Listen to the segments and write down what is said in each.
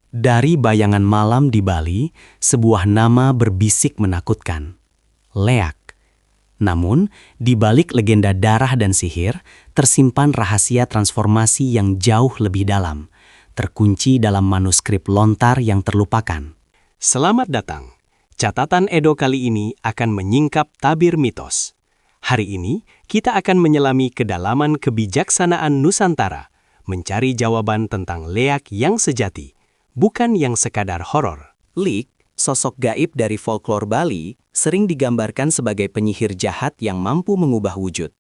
Dari bayangan malam di Bali, sebuah nama berbisik menakutkan. Leak. Namun, di balik legenda darah dan sihir, tersimpan rahasia transformasi yang jauh lebih dalam, terkunci dalam manuskrip lontar yang terlupakan. Selamat datang. Catatan Edo kali ini akan menyingkap tabir mitos. Hari ini, kita akan menyelami kedalaman kebijaksanaan Nusantara, mencari jawaban tentang leak yang sejati, bukan yang sekadar horor. Leak, sosok gaib dari folklore Bali, sering digambarkan sebagai penyihir jahat yang mampu mengubah wujud.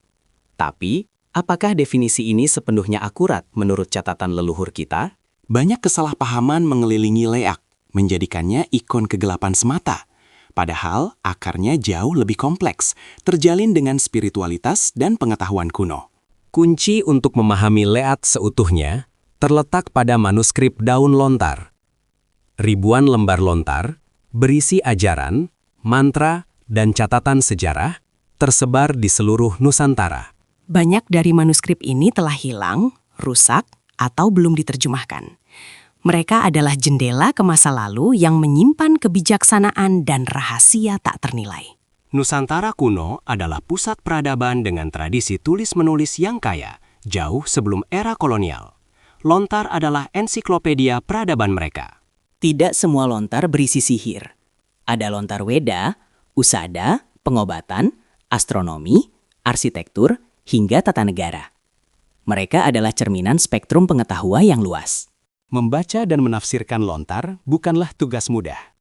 Tapi, apakah definisi ini sepenuhnya akurat menurut catatan leluhur kita? Banyak kesalahpahaman mengelilingi leak, menjadikannya ikon kegelapan semata. Padahal, akarnya jauh lebih kompleks, terjalin dengan spiritualitas dan pengetahuan kuno. Kunci untuk memahami leak seutuhnya terletak pada manuskrip daun lontar. Ribuan lembar lontar berisi ajaran, mantra, dan catatan sejarah tersebar di seluruh Nusantara. Banyak dari manuskrip ini telah hilang, rusak, atau belum diterjemahkan. Mereka adalah jendela ke masa lalu yang menyimpan kebijaksanaan dan rahasia tak ternilai. Nusantara kuno adalah pusat peradaban dengan tradisi tulis-menulis yang kaya, jauh sebelum era kolonial. Lontar adalah ensiklopedia peradaban mereka. Tidak semua lontar berisi sihir. Ada lontar Weda, Usada, pengobatan, astronomi, arsitektur, hingga tata negara. Mereka adalah cerminan spektrum pengetahuan yang luas. Membaca dan menafsirkan lontar bukanlah tugas mudah.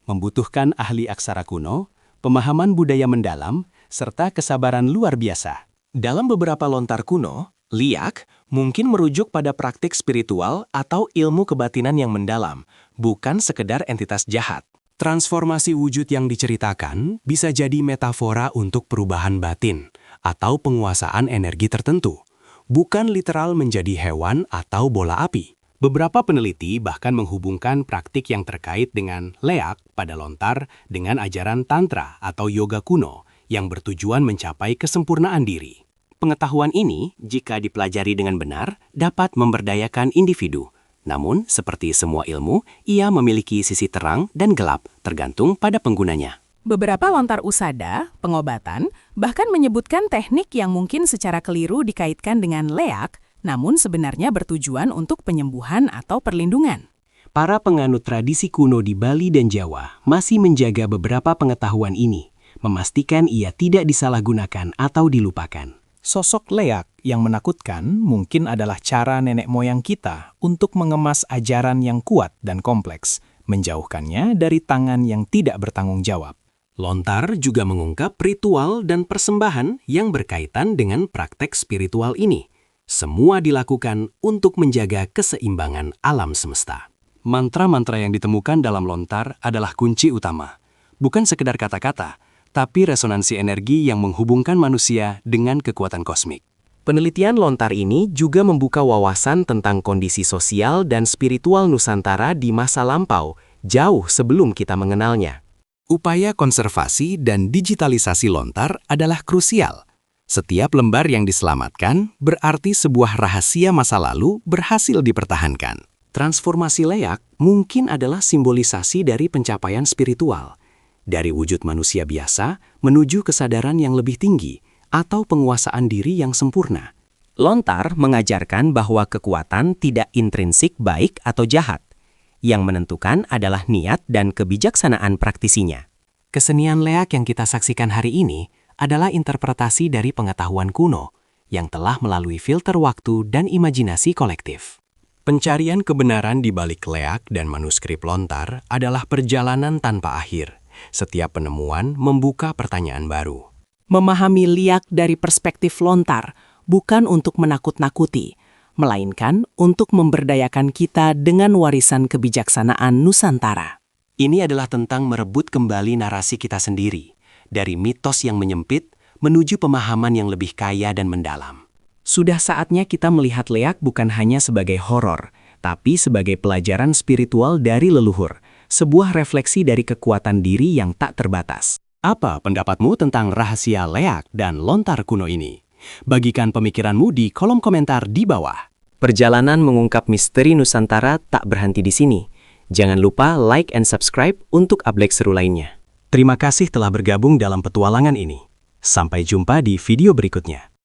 Membutuhkan ahli aksara kuno, pemahaman budaya mendalam, serta kesabaran luar biasa. Dalam beberapa lontar kuno, leak mungkin merujuk pada praktik spiritual atau ilmu kebatinan yang mendalam, bukan sekedar entitas jahat. Transformasi wujud yang diceritakan bisa jadi metafora untuk perubahan batin atau penguasaan energi tertentu, bukan literal menjadi hewan atau bola api. Beberapa peneliti bahkan menghubungkan praktik yang terkait dengan leak pada lontar dengan ajaran tantra atau yoga kuno yang bertujuan mencapai kesempurnaan diri. Pengetahuan ini, jika dipelajari dengan benar, dapat memberdayakan individu. Namun, seperti semua ilmu, ia memiliki sisi terang dan gelap, tergantung pada penggunanya. Beberapa lontar usada, pengobatan, bahkan menyebutkan teknik yang mungkin secara keliru dikaitkan dengan leak, namun sebenarnya bertujuan untuk penyembuhan atau perlindungan. Para penganut tradisi kuno di Bali dan Jawa masih menjaga beberapa pengetahuan ini, memastikan ia tidak disalahgunakan atau dilupakan. Sosok leak yang menakutkan mungkin adalah cara nenek moyang kita untuk mengemas ajaran yang kuat dan kompleks, menjauhkannya dari tangan yang tidak bertanggung jawab. Lontar juga mengungkap ritual dan persembahan yang berkaitan dengan praktek spiritual ini. Semua dilakukan untuk menjaga keseimbangan alam semesta. Mantra-mantra yang ditemukan dalam lontar adalah kunci utama. Bukan sekedar kata-kata, tapi resonansi energi yang menghubungkan manusia dengan kekuatan kosmik. Penelitian lontar ini juga membuka wawasan tentang kondisi sosial dan spiritual Nusantara di masa lampau, jauh sebelum kita mengenalnya. Upaya konservasi dan digitalisasi lontar adalah krusial. Setiap lembar yang diselamatkan berarti sebuah rahasia masa lalu berhasil dipertahankan. Transformasi leak mungkin adalah simbolisasi dari pencapaian spiritual, dari wujud manusia biasa menuju kesadaran yang lebih tinggi atau penguasaan diri yang sempurna. Lontar mengajarkan bahwa kekuatan tidak intrinsik baik atau jahat. Yang menentukan adalah niat dan kebijaksanaan praktisinya. Kesenian leak yang kita saksikan hari ini adalah interpretasi dari pengetahuan kuno yang telah melalui filter waktu dan imajinasi kolektif. Pencarian kebenaran di balik leak dan manuskrip lontar adalah perjalanan tanpa akhir. Setiap penemuan membuka pertanyaan baru. Memahami leak dari perspektif lontar bukan untuk menakut-nakuti, melainkan untuk memberdayakan kita dengan warisan kebijaksanaan Nusantara. Ini adalah tentang merebut kembali narasi kita sendiri, dari mitos yang menyempit menuju pemahaman yang lebih kaya dan mendalam. Sudah saatnya kita melihat leak bukan hanya sebagai horor, tapi sebagai pelajaran spiritual dari leluhur, sebuah refleksi dari kekuatan diri yang tak terbatas. Apa pendapatmu tentang rahasia leak dan lontar kuno ini? Bagikan pemikiranmu di kolom komentar di bawah. Perjalanan mengungkap misteri Nusantara tak berhenti di sini. Jangan lupa like and subscribe untuk update seru lainnya. Terima kasih telah bergabung dalam petualangan ini. Sampai jumpa di video berikutnya.